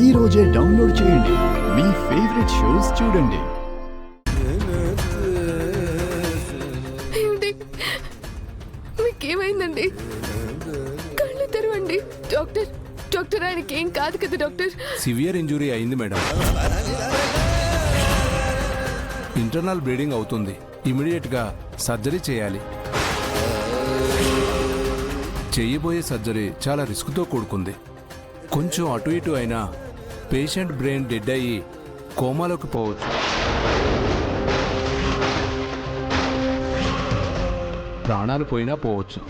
ఈ రోజే డౌన్లోడ్ చేయండి. మీ ఫేవరెట్ షోస్ చూడండి. మీకేమైందండి? కళ్ళు తెరవండి. డాక్టర్ డాక్టర్ ఆయనకి ఏం కాదు కదా డాక్టర్? సివియర్ ఇంజురీ అయింది మేడం. ఇంటర్నల్ బ్లీడింగ్ అవుతుంది. ఇమీడియట్ గా సర్జరీ చేయాలి. చేయబోయే సర్జరీ చాలా రిస్క్తో కూడుకుంది. కొంచెం అటు ఇటు అయినా పేషెంట్ బ్రెయిన్ డెడ్ అయ్యి కోమాలోకి పోవచ్చు. ప్రాణాలు పోయినా పోవచ్చు.